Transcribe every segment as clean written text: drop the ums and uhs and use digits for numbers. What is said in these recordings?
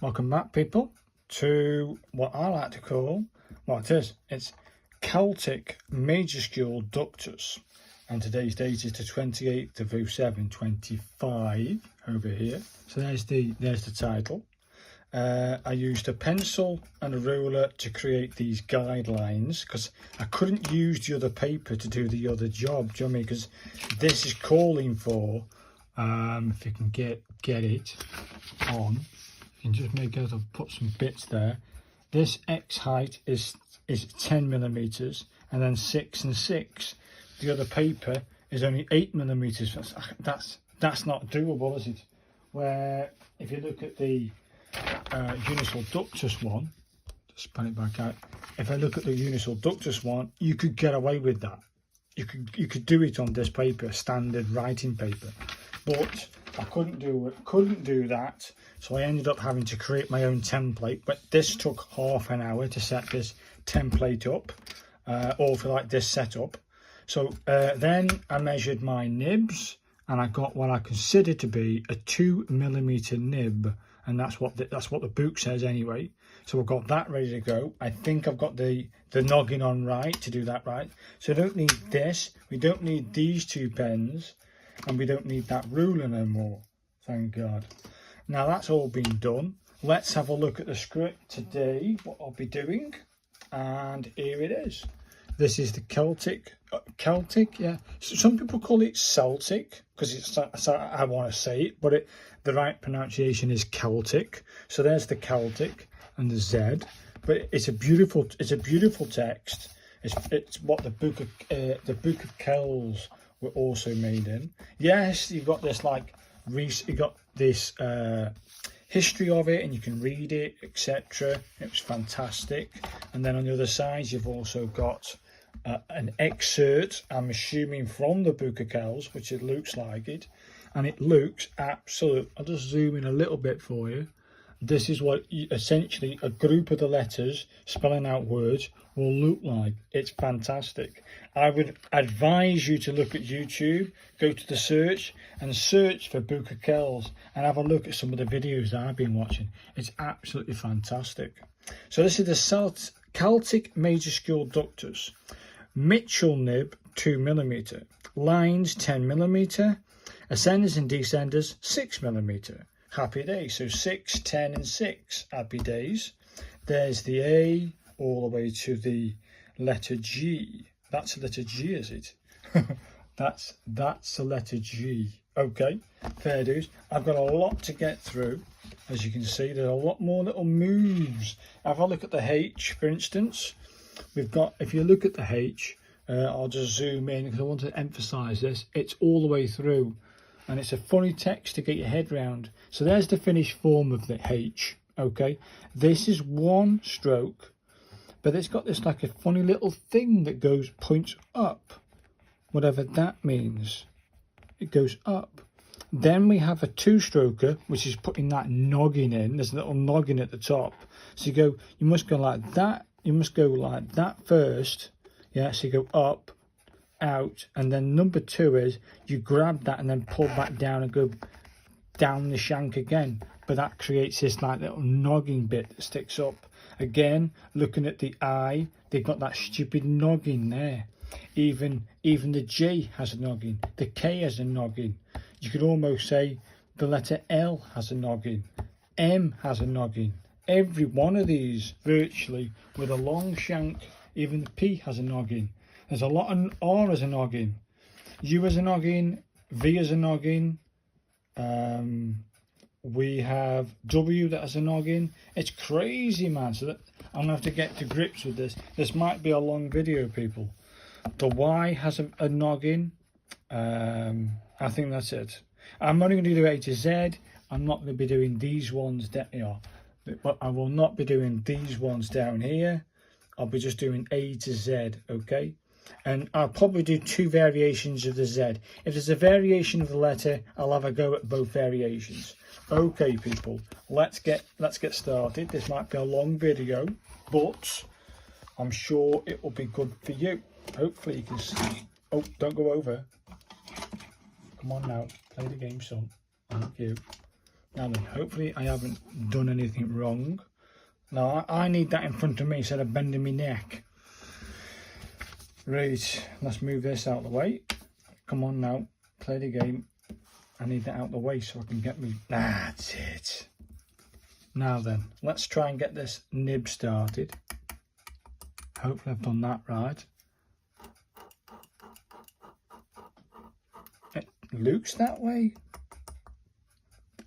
Welcome back, people, to what I like to call, well, it's Celtic Majuscule Ductus. And today's date is the 28th of 07/25 over here. So there's the title. I used a pencil and a ruler to create these guidelines because I couldn't use the other paper to do the other job. Do you know what I mean? Because this is calling for, if you can get it on, you can just make out, I've put some bits there. This X height is 10 millimeters, and then 6 and 6. The other paper is only 8 millimeters. That's not doable, is it? Where if you look at the Majuscule Ductus one, just span it back out. If I look at the Majuscule Ductus one, you could get away with that. You could do it on this paper, standard writing paper, but I couldn't do that. So I ended up having to create my own template. But this took half an hour to set this template up, or for like this setup. So then I measured my nibs, and I got what I consider to be a 2 millimeter nib, and that's what the book says anyway. So I've got that ready to go. I think I've got the noggin on right to do that right. So I don't need this. We don't need these two pens, and we don't need that ruler no more. Thank God. Now that's all been done. Let's have a look at the script today, what I'll be doing, and here it is. This is the Celtic, yeah. Some people call it Celtic because it's I want to say it, but the right pronunciation is Celtic. So there's the Celtic and the Z. But it's a beautiful text. It's what the Book of Kells were also made in. Yes, you've got this history of it, and you can read it, etc. It was fantastic. And then on the other side, you've also got an excerpt, I'm assuming, from the Book of Kells, which it looks like it, and it looks absolute. I'll just zoom in a little bit for you. This is what essentially a group of the letters spelling out words will look like. It's fantastic. I would advise you to look at YouTube, go to the search and search for Book of Kells and have a look at some of the videos that I've been watching. It's absolutely fantastic. So this is the Celtic Majuscule Ductus. Mitchell nib 2 millimeter, lines 10 millimeter, ascenders and descenders 6 millimeter. Happy days. So 6, 10 and 6, happy days. There's the A all the way to the letter G. That's the letter G, is it? that's the letter G. Okay, fair dues. I've got a lot to get through. As you can see, there's a lot more little moves. Have a look at the H, for instance. We've got, if you look at the H, I'll just zoom in because I want to emphasize this. It's all the way through, and it's a funny text to get your head round. So there's the finished form of the H. Okay, this is one stroke, but it's got this like a funny little thing that points up, whatever that means. It goes up. Then we have a two-stroker, which is putting that noggin in. There's a little noggin at the top. So you must go like that. You must go like that first. Yeah, so you go up, out, and then number 2 is you grab that and then pull back down and go down the shank again. But that creates this like little noggin bit that sticks up. Again, looking at the I, they've got that stupid noggin there. Even the J has a noggin. The K has a noggin. You could almost say the letter L has a noggin. M has a noggin. Every one of these, virtually, with a long shank. Even the P has a noggin. There's a lot of R as a noggin. U as a noggin. V as a noggin. We have W that has a noggin. It's crazy, man. So I'm going to have to get to grips with this. This might be a long video, people. The Y has a noggin. I think that's it. I'm only going to do A to Z. I'm not going to be doing these ones down here. But I will not be doing these ones down here. I'll be just doing A to Z, okay? And I'll probably do 2 variations of the Z. If there's a variation of the letter, I'll have a go at both variations. Okay, people, let's get started. This might be a long video, but I'm sure it will be good for you. Hopefully you can see. Oh, don't go over. Come on now, play the game, son. Thank you. Now then, hopefully I haven't done anything wrong. Now I need that in front of me instead of bending my neck. Right, let's move this out of the way. Come on now, play the game. I need that out of the way so I can get me. That's it. Now then, let's try and get this nib started. Hopefully I've done that right. It looks that way.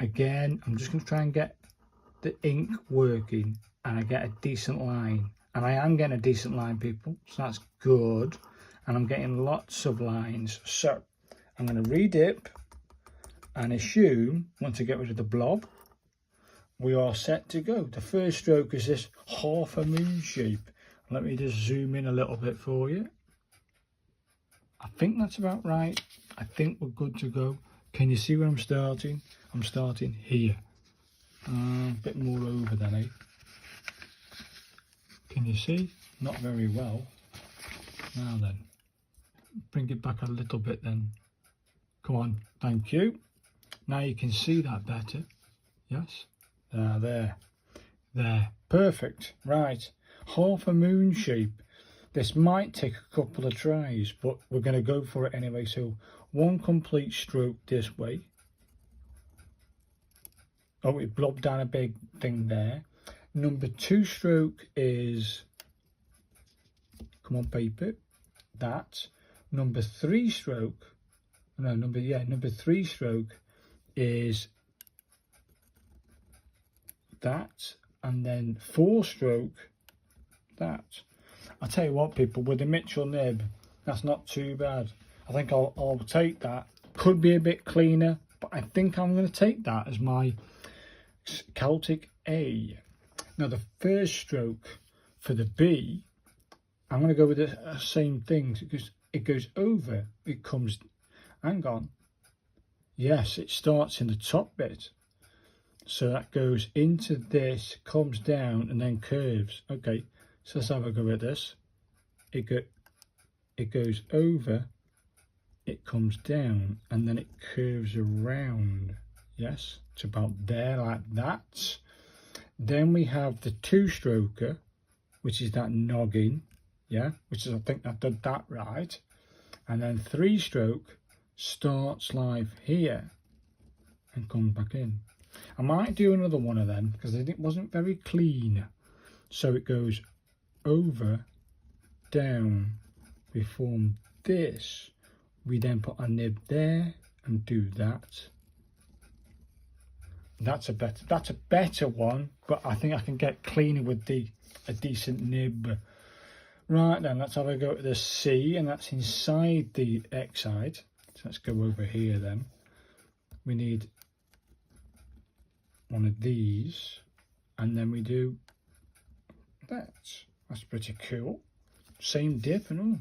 Again, I'm just going to try and get the ink working and I get a decent line. And I am getting a decent line, people, so that's good. And I'm getting lots of lines. So I'm going to redip and assume, once I get rid of the blob, we are set to go. The first stroke is this half a moon shape. Let me just zoom in a little bit for you. I think that's about right. I think we're good to go. Can you see where I'm starting? I'm starting here. A bit more over than, eh? Can you see? Not very well. Now then, bring it back a little bit then. Come on, thank you. Now you can see that better. Yes? There. Perfect. Right. Half a moon shape. This might take a couple of tries, but we're going to go for it anyway. So one complete stroke this way. Oh, it blobbed down a big thing there. Number 2 stroke is, come on paper, that. Number 3 stroke, number 3 stroke is that, and then 4 stroke, that. I'll tell you what, people, with the Mitchell nib, that's not too bad. I think I'll take that. Could be a bit cleaner, but I think I'm going to take that as my Celtic A. Now the first stroke for the B, I'm going to go with the same thing because it goes over, it comes, hang on, yes, it starts in the top bit, so that goes into this, comes down and then curves. Okay, so let's have a go at this. It goes over, it comes down, and then it curves around. Yes, it's about there, like that. Then we have the 2-stroker, which is that noggin, yeah, which is, I think I've done that right. And then 3-stroke starts live here and comes back in. I might do another one of them because it wasn't very clean. So it goes over, down, we form this, we then put a nib there and do that. That's a better one, but I think I can get cleaner with a decent nib. Right then, let's have a go at the C, and that's inside the X side. So let's go over here then. We need one of these, and then we do that. That's pretty cool. Same dip and all.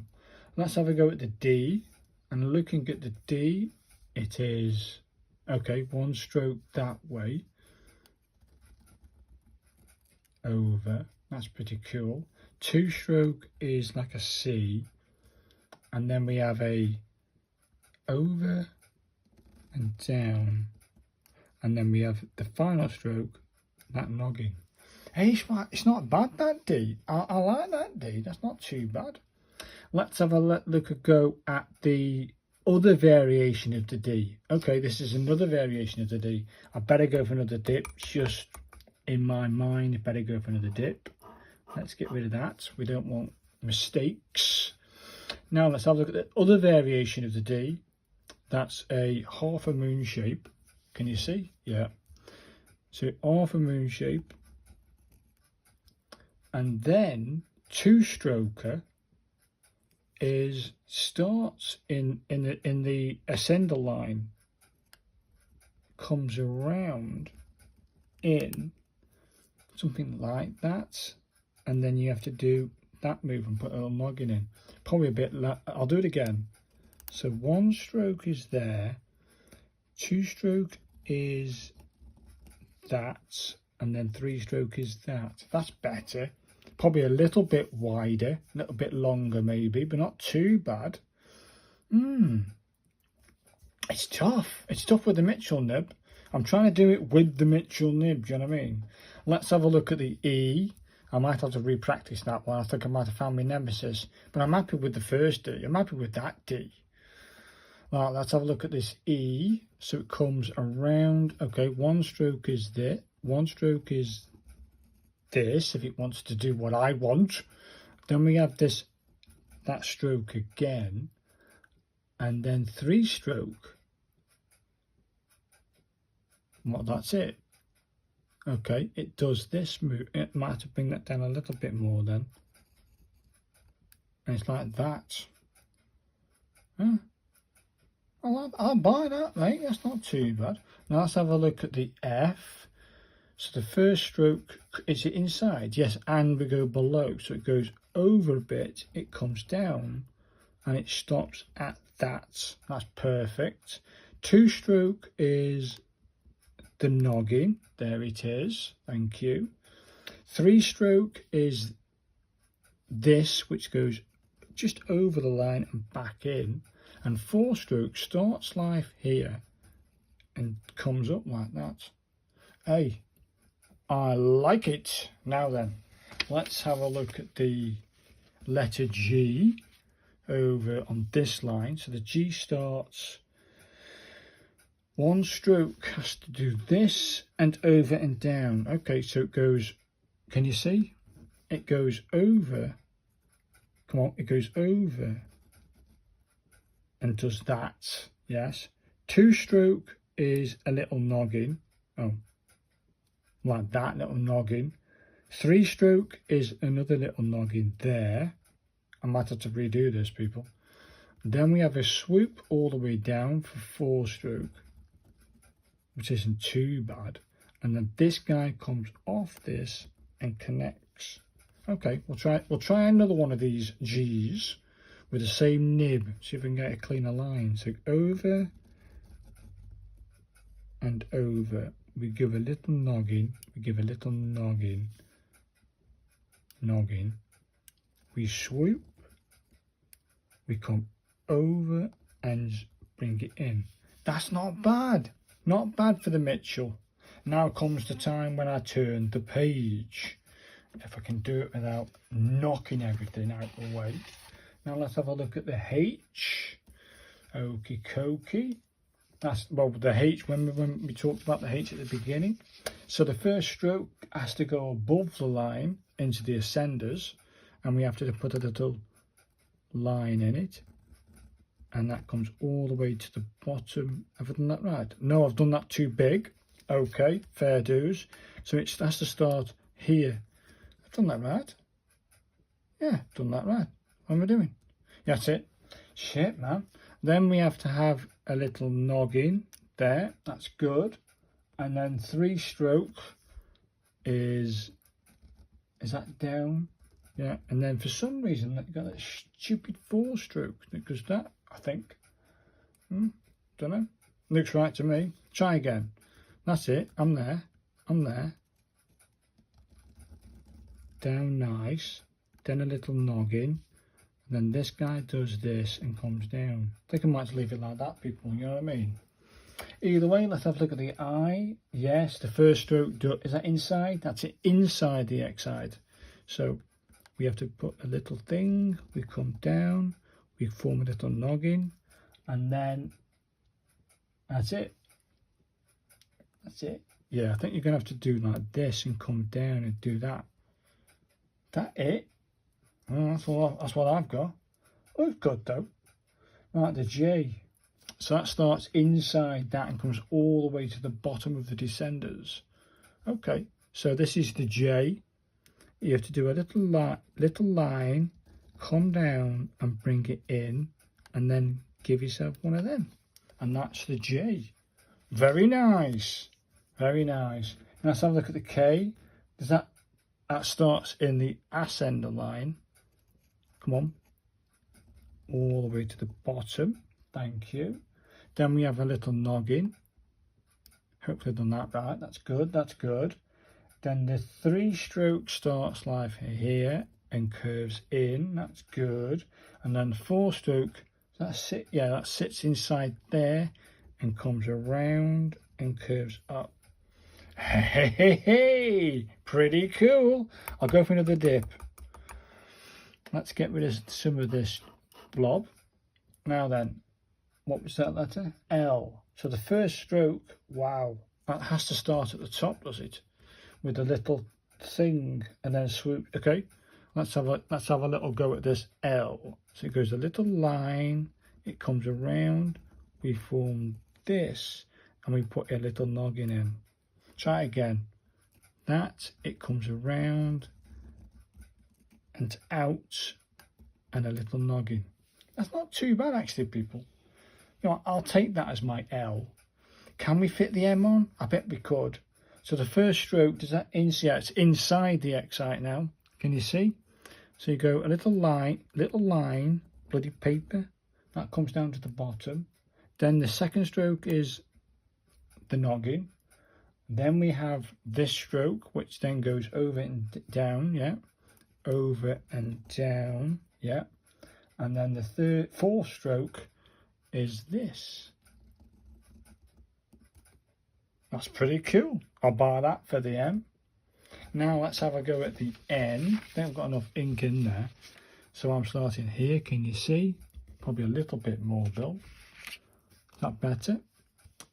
Let's have a go at the D, and looking at the D, it is, okay, 1 stroke that way, over, that's pretty cool. 2-stroke is like a C, and then we have a over and down, and then we have the final stroke, that noggin. Hey, it's not bad, that D. I like that D, that's not too bad. Let's have a look a go at the other variation of the D. Okay, this is another variation of the D. I better go for another dip, just in my mind, I better go for another dip. Let's get rid of that. We don't want mistakes. Now let's have a look at the other variation of the D. That's a half a moon shape. Can you see? Yeah. So half a moon shape. And then 2-stroker starts in the ascender line, comes around in something like that, and then you have to do that move and put a little noggin in. Probably a bit, I'll do it again. So 1 stroke is there, 2-stroke is that, and then 3-stroke is that. That's better. Probably a little bit wider, a little bit longer maybe, but not too bad. It's tough. It's tough with the Mitchell nib. I'm trying to do it with the Mitchell nib, do you know what I mean? Let's have a look at the E. I might have to re-practice that one. I think I might have found my nemesis. But I'm happy with the first D. I'm happy with that D. Right, let's have a look at this E. So it comes around. Okay, one stroke is this. One stroke is this, if it wants to do what I want. Then we have this, that stroke again. And then 3 stroke. Well, that's it. Okay, it does this move. It might have to bring that down a little bit more then. And it's like that. Huh? I'll buy that, mate. That's not too bad. Now let's have a look at the F. So the first stroke, is it inside? Yes, and we go below. So it goes over a bit, it comes down, and it stops at that. That's perfect. 2 stroke is the noggin. There it is. Thank you. 3 stroke is this, which goes just over the line and back in. And 4 stroke starts life here and comes up like that. Hey, I like it. Now then, let's have a look at the letter G over on this line. So the G starts, 1 stroke has to do this and over and down. Okay, so it goes, can you see? It goes over. Come on, it goes over and does that. Yes. 2 stroke is a little noggin. Oh, like that little noggin. 3 stroke is another little noggin there. I might have to redo this, people. Then we have a swoop all the way down for 4 stroke, which isn't too bad. And then this guy comes off this and connects. Okay, we'll try another one of these G's with the same nib, see if we can get a cleaner line. So over and over. We give a little noggin, we give a little noggin, noggin. We swoop, we come over and bring it in. That's not bad. Not bad for the Mitchell. Now comes the time when I turn the page. If I can do it without knocking everything out of the way. Now let's have a look at the H. Okie dokie. That's, well, the H, when we talked about the H at the beginning. So the first stroke has to go above the line into the ascenders. And we have to put a little line in it. And that comes all the way to the bottom. Have I done that right? No, I've done that too big. Okay, fair dues. So it has to start here. I've done that right. Yeah, done that right. What am I doing? That's it. Shit, man. Then we have to have a little noggin there. That's good. And then 3 stroke is that down? Yeah. And then for some reason that got that stupid 4 stroke that goes that, I think. Don't know. Looks right to me. Try again. That's it. I'm there. I'm there. Down nice. Then a little noggin. Then this guy does this and comes down. I think I might leave it like that, people, you know what I mean? Either way, let's have a look at the I. Yes, the first stroke, is that inside? That's it, inside the X side. So we have to put a little thing, we come down, we form a little noggin, and then that's it. That's it. Yeah, I think you're going to have to do like this and come down and do that. That it? Oh, that's what I've got. Oh, it's good though. Right, the J. So that starts inside that and comes all the way to the bottom of the descenders. Okay, so this is the J. You have to do a little line, come down and bring it in, and then give yourself one of them. And that's the J. Very nice. Very nice. Now let's have a look at the K. Does that starts in the ascender line. Come on, all the way to the bottom. Thank you. Then we have a little noggin. Hopefully I've done that right. That's good. That's good. Then the 3 stroke starts life here and curves in. That's good. And then 4 stroke. That's it. Yeah, that sits inside there and comes around and curves up. Hey, hey, hey, pretty cool. I'll go for another dip. Let's get rid of some of this blob. Now then, what was that letter? L. So the first stroke, wow, that has to start at the top, does it? With a little thing and then swoop. Okay, let's have a little go at this L. So it goes a little line, it comes around, we form this, and we put a little noggin in. Try again. That, it comes around and out, and a little noggin. That's not too bad actually, people. You know, I'll take that as my L. Can we fit the M on? I bet we could. So the first stroke, does that inside? It's inside the excite now. Can you see? So you go a little line, bloody paper. That comes down to the bottom. Then the second stroke is the noggin. Then we have this stroke, which then goes over and down, yeah. Over and down, yeah. And then the fourth stroke is this. That's pretty cool. I'll buy that for the M. Now let's have a go at the N. I think I've got enough ink in there. So I'm starting here, can you see? Probably a little bit more, Bill. Is that better?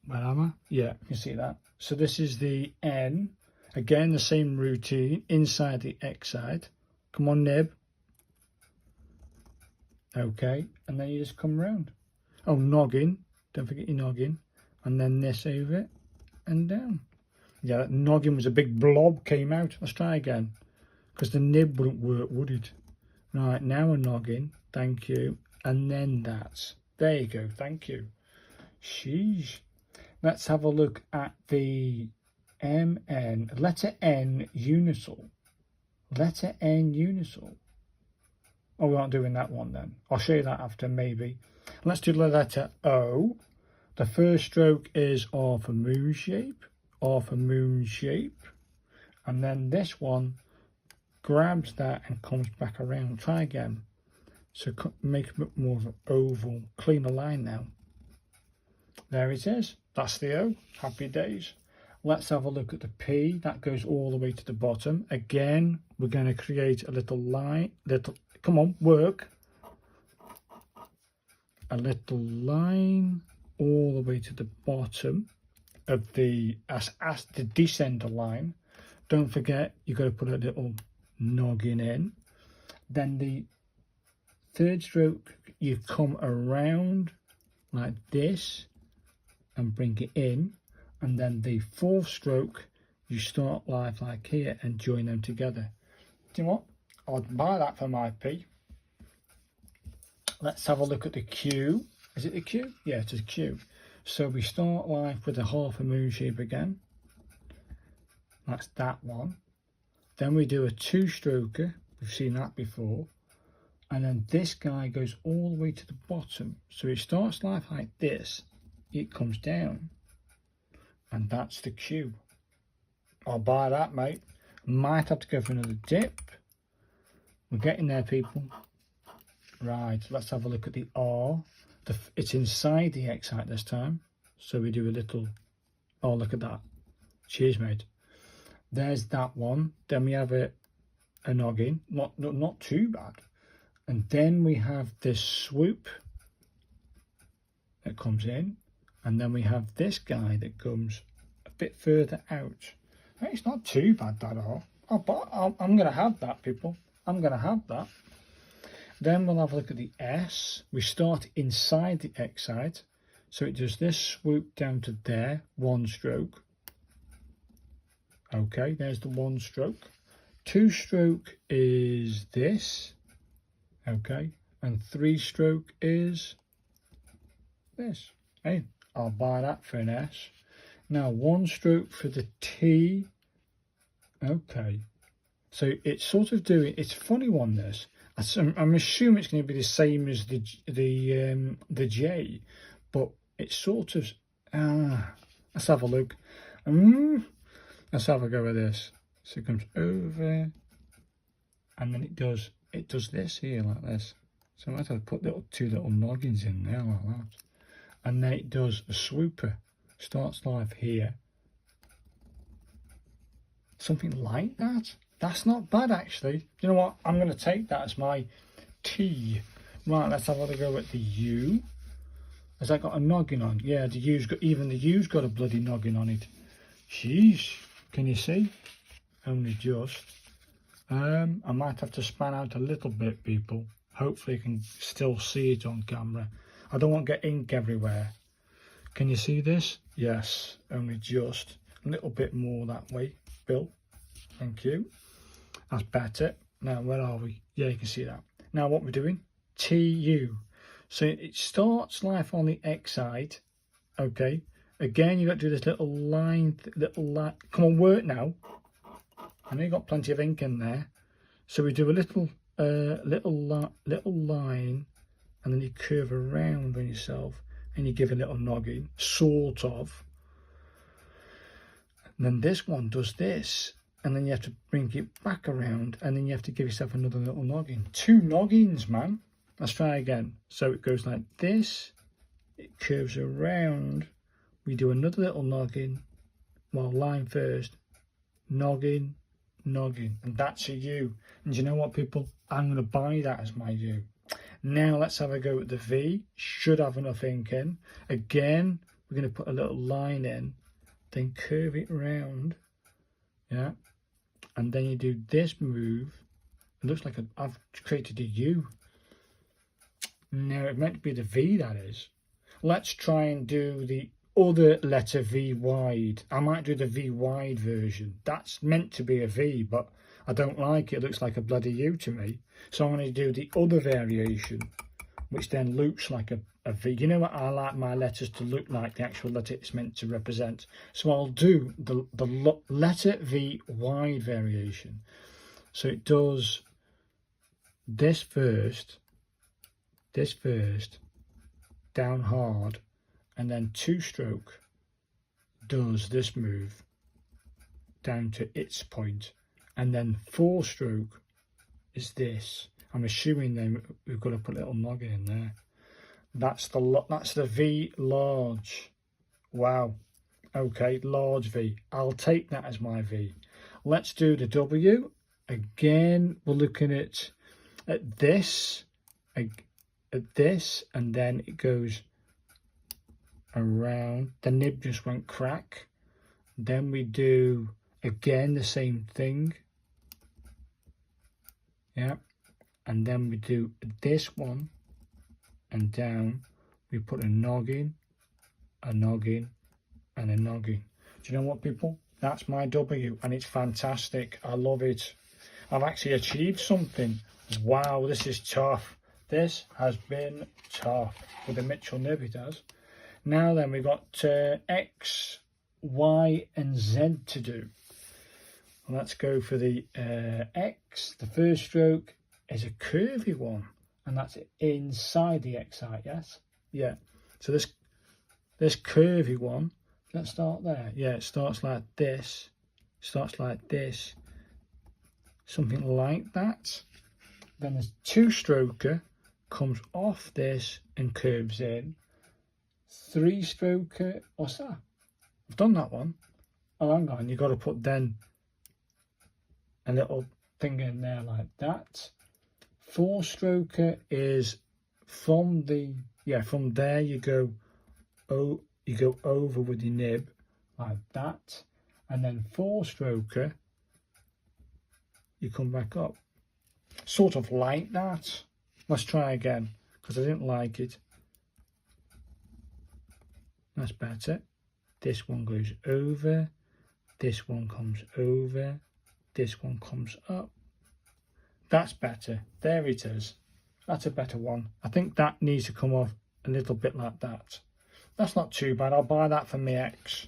Where am I? Yeah, you see that. So this is the N. Again, the same routine, inside the X side. Come on, nib. Okay, and then you just come round. Oh, noggin. Don't forget your noggin. And then this over and down. Yeah, that noggin was a big blob came out. Let's try again. Because the nib wouldn't work, would it? Right, now a noggin. Thank you. And then that. There you go. Thank you. Sheesh. Let's have a look at the MN. Letter N, unisol. Letter N, unisol. Oh, we aren't doing that one then. I'll show you that after, maybe. Let's do the letter O. The first stroke is half a moon shape. Half a moon shape. And then this one grabs that and comes back around. Try again. So make a bit more of an oval. Clean the line now. There it is. That's the O. Happy days. Let's have a look at the P. That goes all the way to the bottom. Again, we're going to create a little line. Come on, work. A little line all the way to the bottom of the as the descender line. Don't forget, you've got to put a little noggin in. Then the third stroke, you come around like this and bring it in, and then the fourth stroke you start like here and join them together. Do you know what? I'd buy that for my P. Let's have a look at the Q. Is it the Q? Yeah, it's a Q. So we start life with a half a moon shape again. That's that one. Then we do a two-stroker. We've seen that before. And then this guy goes all the way to the bottom. So it starts life like this. It comes down. And that's the Q. I'll buy that, mate. Might have to go for another dip. We're getting there, people. Right, let's have a look at the R. It's inside the excite this time. So we do a little... Oh, look at that. Cheers, mate. There's that one. Then we have a noggin. Not too bad. And then we have this swoop that comes in. And then we have this guy that comes a bit further out. It's not too bad, that all. I'm going to have that, people. I'm going to have that. Then we'll have a look at the S. We start inside the excite. So it does this swoop down to there. One stroke. Okay, there's the one stroke. Two stroke is this. Okay. And three stroke is this. Hey, I'll buy that for an S. Now, one stroke for the T. Okay. So it's sort of doing, it's a funny one, this. I'm assuming it's going to be the same as the J, but it's sort of, let's have a look. Let's have a go at this. So it comes over, and then it does this here like this. So I might have to put two little noggins in there like that. And then it does a swooper. Starts life here. Something like that. That's not bad, actually. You know what? I'm going to take that as my T. Right, let's have a go at the U. Has that got a noggin on? Yeah, the U's got, even the U's got a bloody noggin on it. Jeez, can you see? Only just. I might have to span out a little bit, people. Hopefully you can still see it on camera. I don't want to get ink everywhere. Can you see this? Yes, only just. A little bit more that way, Bill. Thank you. That's better. Now, where are we? Yeah, you can see that. Now, what we're doing? TU. So it starts life on the X side. Okay. Again, you've got to do this little line, Come on, work now. I know you've got plenty of ink in there. So we do a little line, and then you curve around on yourself, and you give a little noggin, sort of. And then this one does this, and then you have to bring it back around, and then you have to give yourself another little noggin. 2 noggins, man. Let's try again. So it goes like this, it curves around, we do another little noggin, well, line first, noggin, noggin, and that's a U. And you know what, people? I'm going to buy that as my U. Now let's have a go at the V. Should have enough ink in. Again, we're going to put a little line in, then curve it round, yeah, and then you do this move. It looks like I've created a U. No, it meant to be the V, that is. Let's try and do the other letter V wide. I might do the V wide version. That's meant to be a V, but I don't like it. It looks like a bloody U to me. So I'm going to do the other variation, which then looks like a V. You know what? I like my letters to look like the actual letter it's meant to represent. So I'll do the letter V wide variation. So it does this first, down hard, and then 2-stroke does this move down to its point, and then 4-stroke is this. I'm assuming then we've got to put a little noggin in there. That's the V large. Wow. Okay, large V. I'll take that as my V. Let's do the W. Again, we're looking at this, and then it goes around. The nib just went crack. Then we do again the same thing, yeah, and then we do this one, and down we put a noggin, and a noggin. Do you know what, people? That's my W, and it's fantastic. I love it. I've actually achieved something. Wow, this is tough. This has been tough with the Mitchell nib, it has. Now then, we've got X, Y, and Z to do. Well, let's go for the X. The first stroke is a curvy one, and that's inside the X side, yes? Yeah. So this curvy one, let's start there. Yeah, it starts like this, something like that. Then there's 2-stroker, comes off this and curves in. 3-stroker, what's that? I've done that one. Oh, hang on, you've got to put then a little thing in there like that. 4-stroker is from there you go over with your nib like that, and then 4-stroker you come back up, sort of like that. Let's try again, because I didn't like it. That's better. This one goes over, this one comes over, this one comes up. That's better. There it is. That's a better one. I think that needs to come off a little bit like that. That's not too bad. I'll buy that for my X.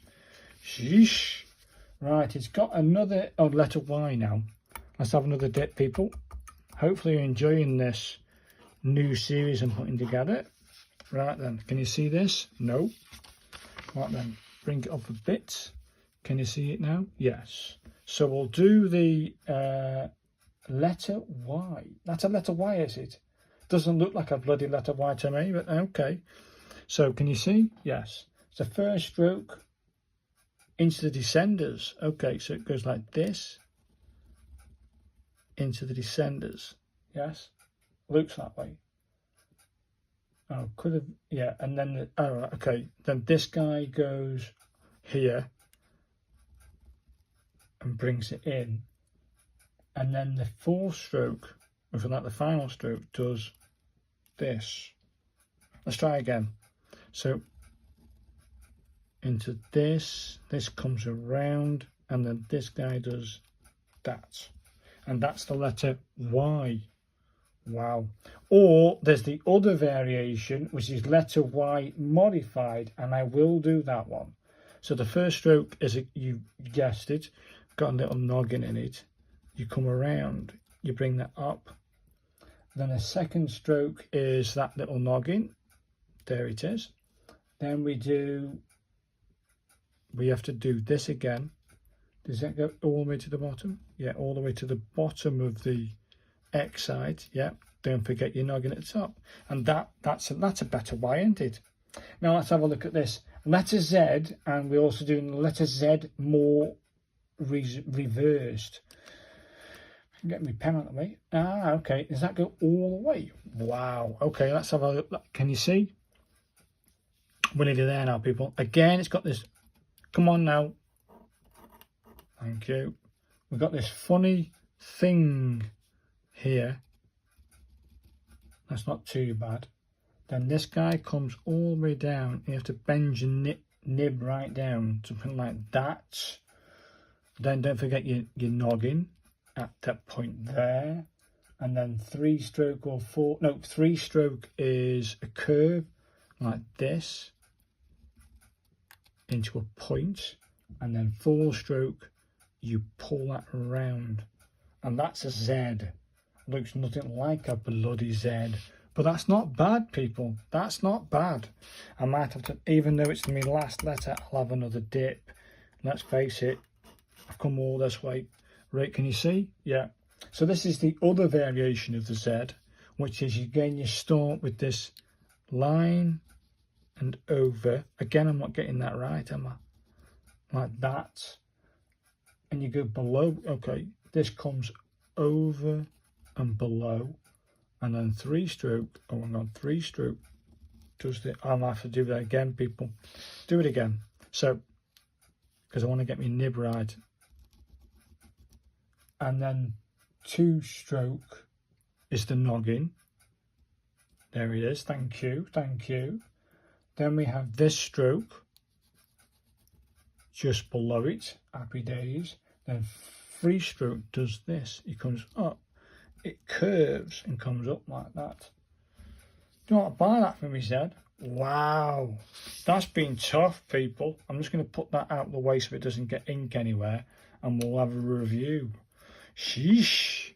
Sheesh. Right, it's got another letter Y now. Let's have another dip, people. Hopefully you're enjoying this new series I'm putting together. Right then, can you see this? No. Right then, bring it up a bit. Can you see it now? Yes. So we'll do the letter Y. That's a letter Y, is it? Doesn't look like a bloody letter Y to me, but okay. So can you see? Yes. the first stroke into the descenders. Okay, so it goes like this into the descenders. Yes, looks that way. Oh, could have, yeah, and then okay, then this guy goes here and brings it in, and then the fourth stroke, if like the final stroke, does this. Let's try again. So into this comes around, and then this guy does that, and that's the letter Y. Wow. Or there's the other variation, which is letter Y modified, and I will do that one. So the first stroke is, you guessed it, got a little noggin in it. You come around, you bring that up. Then a second stroke is that little noggin. There it is. Then we have to do this again. Does that go all the way to the bottom? Yeah, all the way to the bottom of the X side. Yeah, don't forget your noggin at the top. And that's a better Y, isn't it? Now let's have a look at this. Letter Z, and we're also doing letter Z more reversed. Get my pen out of the way. Ah, okay. Does that go all the way? Wow. Okay, let's have a look. Can you see? We're nearly there now, people. Again, it's got this. Come on now. Thank you. We've got this funny thing here. That's not too bad. Then this guy comes all the way down. You have to bend your nib right down, something like that. Then don't forget your noggin at that point there. And then three stroke is a curve like this into a point, and then 4 stroke, you pull that around, and that's a Z. Looks nothing like a bloody Z, but that's not bad, people. That's not bad. I might have to, even though it's my last letter, I'll have another dip. Let's face it, I've come all this way. Right, can you see? Yeah. So this is the other variation of the Z, which is, again, you start with this line and over. Again, I'm not getting that right, am I? Like that. And you go below. Okay, this comes over and below, and then 3 stroke. Oh, hang on, 3 stroke does the. I'll have to do that again, people. Do it again. So, because I want to get my nib right. And then 2 stroke is the noggin. There it is. Thank you. Thank you. Then we have this stroke just below it. Happy days. Then 3 stroke does this. It comes up. It curves and comes up like that. Do you want to buy that for me, Zed? Wow. That's been tough, people. I'm just going to put that out of the way so it doesn't get ink anywhere, and we'll have a review. Sheesh.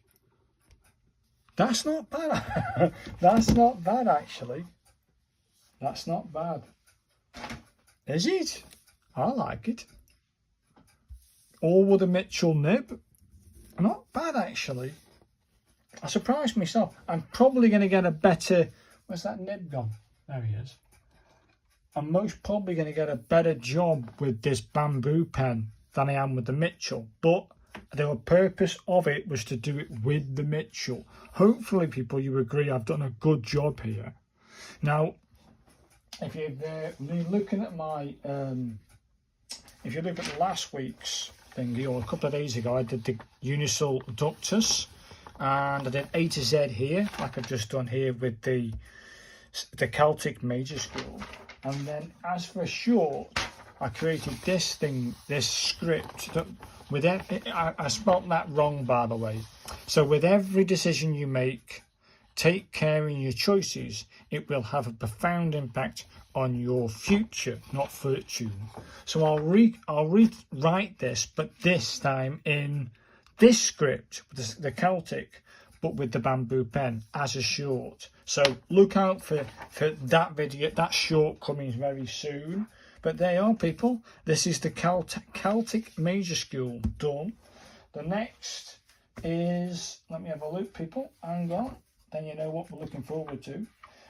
That's not bad. That's not bad, actually. That's not bad. Is it? I like it. All with a Mitchell nib. Not bad, actually. I surprised myself. I'm probably going to get a better... Where's that nib gone? There he is. I'm most probably going to get a better job with this bamboo pen than I am with the Mitchell. But the purpose of it was to do it with the Mitchell. Hopefully, people, you agree I've done a good job here. Now, if you've been looking at my... if you look at last week's thingy, or a couple of days ago, I did the Unisol Ductus, and I did A to Z here, like I've just done here with the Celtic Majuscule. And then as for a short, I created this thing, this script that with I spelt that wrong, by the way. So with every decision you make, take care in your choices. It will have a profound impact on your future, not fortune. So I'll rewrite this, but this time in this script, the Celtic, but with the bamboo pen as a short. So look out for that video, that short coming very soon. But there you are, people. This is the Celtic Majuscule done. The next is, let me have a look, people. Hang on. Then you know what we're looking forward to.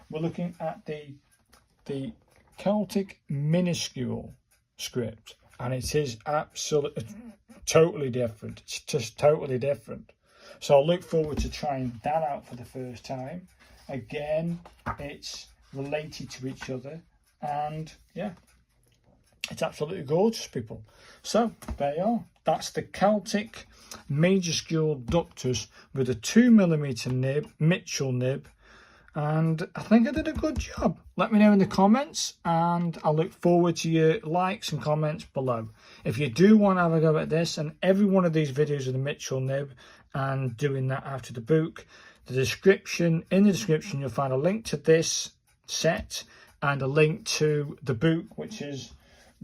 We're looking at the Celtic minuscule script, and it is absolutely totally different. It's just totally different. So I look forward to trying that out for the first time. Again, it's related to each other, and yeah, it's absolutely gorgeous, people. So there you are. That's the Celtic Majuscule Ductus with a 2mm nib, Mitchell nib, and I think I did a good job. Let me know in the comments, and I look forward to your likes and comments below. If you do want to have a go at this, and every one of these videos with the Mitchell nib and doing that after the book, in the description you'll find a link to this set and a link to the book, which is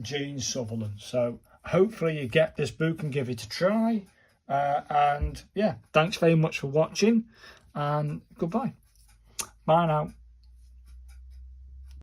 Jane Sutherland. So hopefully you get this book and give it a try, and yeah, thanks very much for watching, and goodbye. Bye now.